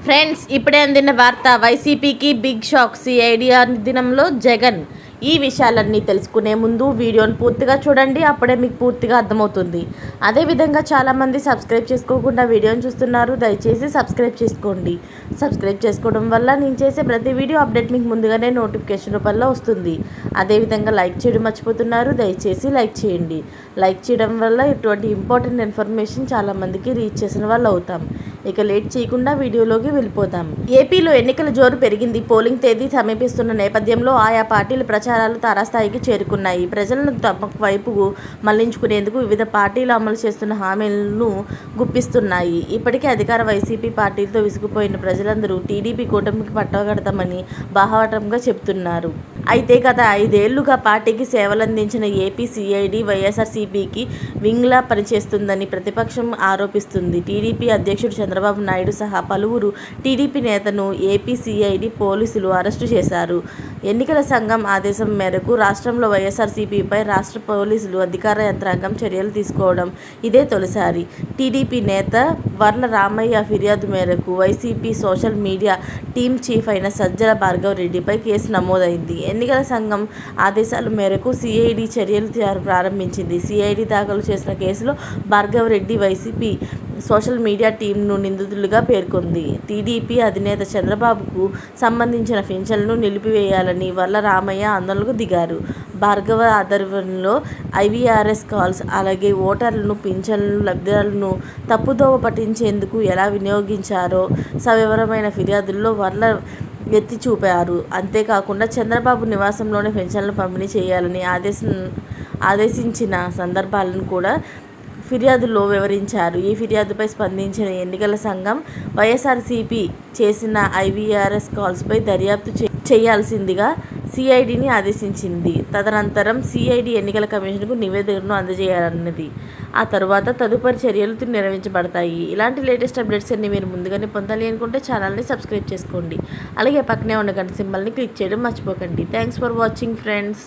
Friends, ఇప్పుడే అందిన వార్త. వైసీపీకి బిగ్ షాక్. సిఐడి దినంలో జగన్. ఈ విషయాలన్నీ తెలుసుకునే ముందు వీడియోని పూర్తిగా చూడండి, అప్పుడే మీకు పూర్తిగా అర్థమవుతుంది. అదేవిధంగా చాలామంది సబ్స్క్రైబ్ చేసుకోకుండా వీడియోని చూస్తున్నారు. దయచేసి సబ్స్క్రైబ్ చేసుకోండి. సబ్స్క్రైబ్ చేసుకోవడం వల్ల నేను చేసే ప్రతి వీడియో అప్డేట్ మీకు ముందుగానే నోటిఫికేషన్ రూపంలో వస్తుంది. అదేవిధంగా లైక్ చేయడం మర్చిపోతున్నారు. దయచేసి లైక్ చేయండి. లైక్ చేయడం వల్ల ఇటువంటి ఇంపార్టెంట్ ఇన్ఫర్మేషన్ చాలామందికి రీచ్ చేసిన వాళ్ళు అవుతాం. ఇక లేట్ చేయకుండా వీడియోలోకి వెళ్ళిపోదాం. ఏపీలో ఎన్నికల జోరు పెరిగింది. పోలింగ్ తేదీ సమీపిస్తున్న నేపథ్యంలో ఆయా పార్టీల ప్రచారాలు తారాస్థాయికి చేరుకున్నాయి. ప్రజలను తమ వైపు మళ్లించుకునేందుకు వివిధ పార్టీలు అమలు చేస్తున్న హామీలను గుప్పిస్తున్నాయి. ఇప్పటికే అధికార వైసీపీ పార్టీలతో విసిగిపోయిన ప్రజలందరూ టీడీపీ కూటమికి పట్టగడతామని బాహాటంగా చెబుతున్నారు. అయితే గత 5 ఏళ్లుగా పార్టీకి సేవలందించిన ఏపీ సిఐడి వైఎస్ఆర్సీపీకి వింగ్లా పనిచేస్తుందని ప్రతిపక్షం ఆరోపిస్తుంది. టీడీపీ అధ్యక్షుడు చంద్రబాబు నాయుడు సహా పలువురు టీడీపీ నేతను ఏపీ సిఐడి పోలీసులు అరెస్టు చేశారు. ఎన్నికల సంఘం ఆదేశం మేరకు రాష్ట్రంలో వైఎస్ఆర్సీపీపై రాష్ట్ర పోలీసులు అధికార యంత్రాంగం చర్యలు తీసుకోవడం ఇదే తొలిసారి. టీడీపీ నేత వర్ల రామయ్య ఫిర్యాదు మేరకు YCP social media team chief అయిన సజ్జల భార్గవ్ రెడ్డిపై కేసు నమోదైంది. ఎన్నికల సంఘం ఆదేశాల మేరకు సిఐడి చర్యలు ప్రారంభించింది. సిఐడి దాఖలు చేసిన కేసులో Bhargav Reddy YCP social media టీంను నిందితులుగా పేర్కొంది. టీడీపీ అధినేత చంద్రబాబుకు సంబంధించిన పింఛన్లను నిలిపివేయాలని వర్ల రామయ్య ఆందోళనకు దిగారు. భార్గవ ఆధ్వర్యంలో ఐవీఆర్ఎస్ కాల్స్, అలాగే ఓటర్లను, పింఛన్లు లబ్ధిదారులను తప్పుదోవ పట్టించేందుకు ఎలా వినియోగించారో సవివరమైన ఫిర్యాదుల్లో వర్ల ఎత్తి చూపారు. అంతేకాకుండా చంద్రబాబు నివాసంలోనే పింఛన్లను పంపిణీ చేయాలని ఆదేశించిన సందర్భాలను కూడా ఫిర్యాదులో వివరించారు. ఈ ఫిర్యాదుపై స్పందించిన ఎన్నికల సంఘం వైఎస్ఆర్సీపీ చేసిన ఐవీఆర్ఎస్ కాల్స్పై దర్యాప్తు చేయాల్సిందిగా సిఐడిని ఆదేశించింది. తదనంతరం సిఐడి ఎన్నికల కమిషన్కు నివేదికను అందజేయాలన్నది. ఆ తర్వాత తదుపరి చర్యలు నిర్వహించబడతాయి. ఇలాంటి లేటెస్ట్ అప్డేట్స్ అన్ని మీరు ముందుగానే పొందాలి అనుకుంటే ఛానల్ని సబ్స్క్రైబ్ చేసుకోండి. అలాగే పక్కనే ఉన్న గంట సింబల్ని క్లిక్ చేయడం మర్చిపోకండి. Thanks for watching friends.